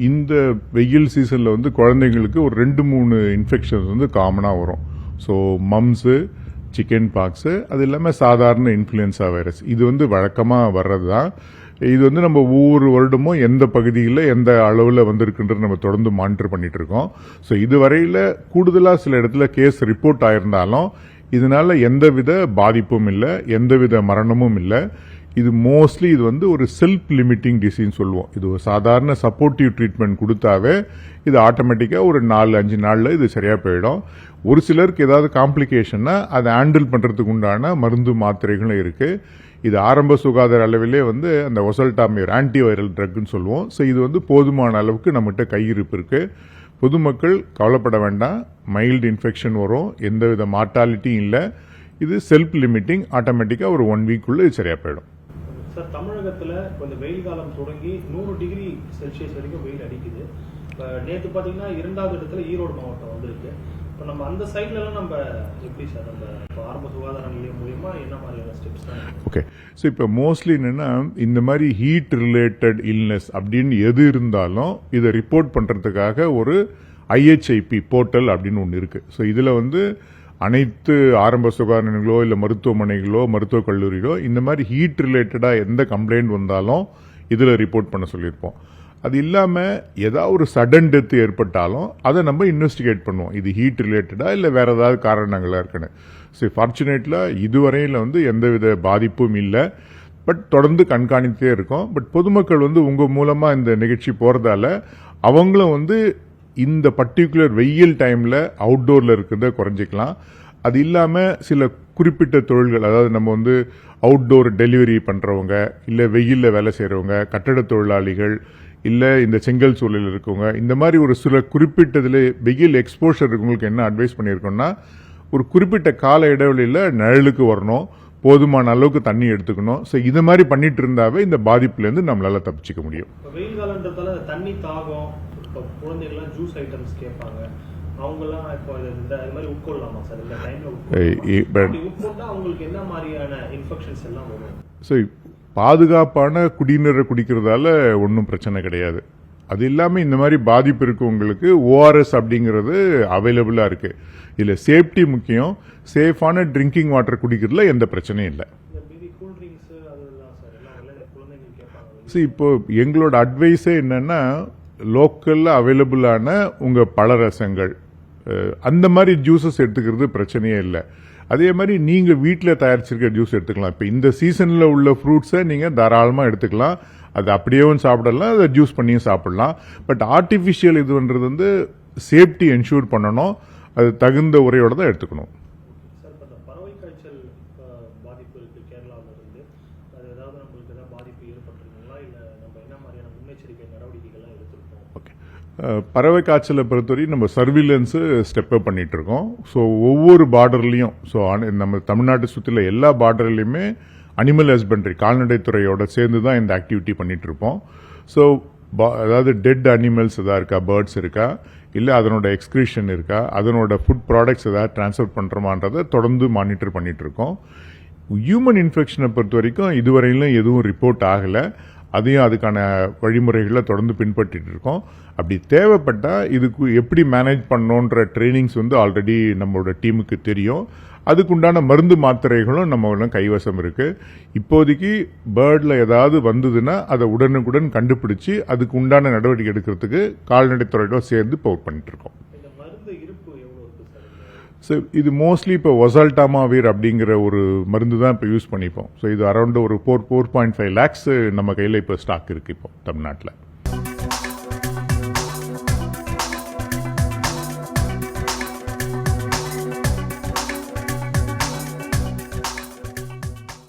இந்த வெயில் சீசனில் வந்து குழந்தைங்களுக்கு ஒரு 2-3 இன்ஃபெக்ஷன்ஸ் வந்து காமனாக வரும். ஸோ மம்ஸு, சிக்கன் பாக்ஸு, அது இல்லாமல் சாதாரண இன்ஃப்ளூயன்ஸா வைரஸ், இது வந்து வழக்கமாக வர்றது தான். இது வந்து நம்ம ஒவ்வொரு வருடமும் எந்த பகுதியில் எந்த அளவில் வந்திருக்குன்றது நம்ம தொடர்ந்து மானிட்டர் பண்ணிட்டு இருக்கோம். ஸோ இதுவரையில் கூடுதலாக சில இடத்துல கேஸ் ரிப்போர்ட் ஆயிருந்தாலும் இதனால எந்தவித பாதிப்பும் இல்லை, எந்தவித மரணமும் இல்லை. இது மோஸ்ட்லி இது வந்து ஒரு செல்ஃப் லிமிட்டிங் டிசீஸ் சொல்லுவோம். இது ஒரு சாதாரண சப்போர்ட்டிவ் ட்ரீட்மெண்ட் கொடுத்தாவே இது ஆட்டோமேட்டிக்காக ஒரு 4-5 நாளில் இது சரியாக போயிடும். ஒரு சிலருக்கு ஏதாவது காம்ப்ளிகேஷன்னா அதை ஹேண்டில் பண்ணுறதுக்கு உண்டான மருந்து மாத்திரைகளும் இருக்குது. இது ஆரம்ப சுகாதார அளவிலே வந்து அந்த ஒசல்டாமியர் ஆன்டிவைரல் ட்ரக்னு சொல்லுவோம். ஸோ இது வந்து போதுமான அளவுக்கு நம்மகிட்ட கையிருப்பு இருக்குது. பொதுமக்கள் கவலைப்பட வேண்டாம். மைல்டு இன்ஃபெக்ஷன் வரும், எந்தவித மார்டாலிட்டியும் இல்லை. இது செல்ஃப் லிமிட்டிங், ஆட்டோமேட்டிக்காக ஒரு 1 வீக்குள்ள இது சரியாக போயிடும். சார், தமிழகத்தில் இந்த வெயில் காலம் தொடங்கி 100 டிகிரி செல்சியஸ் வரைக்கும் வெயில் அடிக்குது. இப்போ நேற்று பார்த்தீங்கன்னா 2வது இடத்துல ஈரோடு மாவட்டம் வந்திருக்கு. இப்போ நம்ம அந்த சைட்லலாம் நம்ம எப்படி சார் நம்ம இப்போ ஆரம்ப சுகாதார நிலையம் மூலியமா என்ன மாதிரியான ஸ்டெப்ஸ் தான்? ஓகே, ஸோ இப்போ மோஸ்ட்லி என்னென்னா இந்த மாதிரி ஹீட் ரிலேட்டட் இல்னஸ் அப்படின்னு எது இருந்தாலும் இதை ரிப்போர்ட் பண்ணுறதுக்காக ஒரு IHIP போர்ட்டல் அப்படின்னு ஒன்று இருக்குது. ஸோ இதில் வந்து அனைத்து ஆரம்ப சுகாதார நிலையங்களோ இல்லை மருத்துவமனைகளோ மருத்துவக் கல்லூரிகளோ இந்த மாதிரி ஹீட் ரிலேட்டடாக எந்த கம்ப்ளைண்ட் வந்தாலும் இதில் ரிப்போர்ட் பண்ண சொல்லியிருப்போம். அது இல்லாமல் ஏதாவது ஒரு சடன் டெத் ஏற்பட்டாலும் அதை நம்ம இன்வெஸ்டிகேட் பண்ணுவோம். இது ஹீட் ரிலேட்டடாக இல்லை வேறு ஏதாவது காரணங்களாக இருக்குன்னு. ஸோ ஃபார்ச்சுனேட்லாக இதுவரையில் வந்து எந்தவித பாதிப்பும் இல்லை. பட் தொடர்ந்து கண்காணித்தே இருக்கோம். பட் பொதுமக்கள் வந்து உங்கள் மூலமாக இந்த நிகழ்ச்சி போகிறதால அவங்களும் வந்து இந்த பர்டிகுலர் வெயில் டைமில் அவுட்டோரில் இருக்கிறத குறைஞ்சிக்கலாம். அது இல்லாமல் சில குறிப்பிட்ட தொழில்கள், அதாவது நம்ம வந்து அவுட்டோர் டெலிவரி பண்ணுறவங்க, இல்லை வெயிலில் வேலை செய்கிறவங்க, கட்டட தொழிலாளிகள், இல்லை இந்த செங்கல் சூழலில் இருக்கவங்க, இந்த மாதிரி ஒரு சில குறிப்பிட்டதில் வெயில் எக்ஸ்போஷர் இருக்கவங்களுக்கு என்ன அட்வைஸ் பண்ணியிருக்கோம்னா, ஒரு குறிப்பிட்ட கால இடைவெளியில் நிழலுக்கு வரணும், போதுமான அளவுக்கு தண்ணி எடுத்துக்கணும். ஸோ இது மாதிரி பண்ணிட்டு இருந்தாவே இந்த பாதிப்புலேருந்து நம்மளால தப்பிச்சிக்க முடியும். வெயில் காலன்றதால தண்ணி தாகம், இப்போ குழந்தைகள்லாம் ஜூஸ் ஐட்டம்ஸ் கேட்பாங்க, அவங்கெல்லாம் இப்போ இந்த மாதிரி உட்கொள்ளலாமா சார்? இந்த டைம்ல உட்கொண்டா அவங்களுக்கு என்ன மாதிரியான இன்ஃபெக்ஷன்ஸ் எல்லாம் வரும்? ஸோ பாதுகாப்பான குடிநீரை குடிக்கிறதால ஒன்றும் பிரச்சனை கிடையாது. அது இல்லாமல் இந்த மாதிரி பாதிப்பு இருக்கவங்களுக்கு ORS அப்படிங்கிறது அவைலபிளாக இருக்குது. இதில் சேஃப்டி முக்கியம். சேஃபான ட்ரிங்கிங் வாட்டர் குடிக்கிறதுல எந்த பிரச்சனையும் இல்லை. ஸோ இப்போ எங்களோட அட்வைஸே என்னன்னா, லோக்கலில் அவைலபிளான உங்கள் பழரசங்கள் அந்த மாதிரி ஜூஸஸ் எடுத்துக்கிறது பிரச்சனையே இல்லை. அதே மாதிரி நீங்கள் வீட்டில் தயாரிச்சிருக்க ஜூஸ் எடுத்துக்கலாம். இப்போ இந்த சீசனில் உள்ள ஃப்ரூட்ஸை நீங்கள் தாராளமாக எடுத்துக்கலாம். அது அப்படியேவும் சாப்பிடலாம், அதை ஜூஸ் பண்ணியும் சாப்பிடலாம். பட் ஆர்டிஃபிஷியல் இதுன்றது வந்து சேஃப்டி என்ஷூர் பண்ணணும். அது தகுந்த உரையோட தான் எடுத்துக்கணும். பறவை காய்ச்சல் பாதிப்பு இருக்கு கேரளாவில் இருந்து, அது ஏதாவது நம்மளுக்கு ஏதாவது பாதிப்பு ஏற்பட்டிருக்குங்களா, இல்லை நம்ம என்ன மாதிரியான முன்னெச்சரிக்கை நடவடிக்கைகள்லாம் எடுத்திருக்கோம்? ஓகே, பறவை காய்ச்சலை பொறுத்தவரை நம்ம சர்வீலன்ஸு ஸ்டெப்அப் பண்ணிட்டு இருக்கோம். ஸோ ஒவ்வொரு பார்டர்லையும், ஸோ நம்ம தமிழ்நாட்டை சுற்றில எல்லா பார்டர்லையுமே அனிமல் ஹஸ்பண்ட்ரி, கால்நடைத்துறையோட சேர்ந்து தான் இந்த ஆக்டிவிட்டி பண்ணிட்டு இருப்போம். ஸோ அதாவது டெட் அனிமல்ஸ் எதாவது இருக்கா, பேர்ட்ஸ் இருக்கா, இல்லை அதனோட எக்ஸ்கிரீஷன் இருக்கா, அதனோட ஃபுட் ப்ராடக்ட்ஸ் ஏதாவது டிரான்ஸ்ஃபர் பண்ணுறோமான்றதை தொடர்ந்து மானிட்டர் பண்ணிட்டு இருக்கோம். ஹியூமன் இன்ஃபெக்ஷனை பொறுத்த வரைக்கும் இதுவரையிலும் எதுவும் ரிப்போர்ட் ஆகலை. அதையும் அதுக்கான வழிமுறைகளை தொடர்ந்து பின்பற்றிட்டு இருக்கோம். அப்படி தேவைப்பட்டால் இதுக்கு எப்படி மேனேஜ் பண்ணோன்ற ட்ரைனிங்ஸ் வந்து ஆல்ரெடி நம்மளோட டீமுக்கு தெரியும். அதுக்குண்டான மருந்து மாத்திரைகளும் நம்ம கைவசம் இருக்கு. இப்போதைக்கு பேர்டில் ஏதாவது வந்ததுன்னா அதை உடனுக்குடன் கண்டுபிடிச்சு அதுக்கு உண்டான நடவடிக்கை எடுக்கிறதுக்கு கால்நடைத்துறையோட சேர்ந்து பவர் பண்ணிட்டு இருக்கோம். ஸோ இது மோஸ்ட்லி இப்போ ஒசால்டாமாவீர் அப்படிங்கிற ஒரு மருந்து தான் இப்போ யூஸ் பண்ணிப்போம். ஸோ இது அரௌண்ட் ஒரு 4.5 lakhs நம்ம கையில் இப்போ ஸ்டாக் இருக்கு இப்போ தமிழ்நாட்டில்.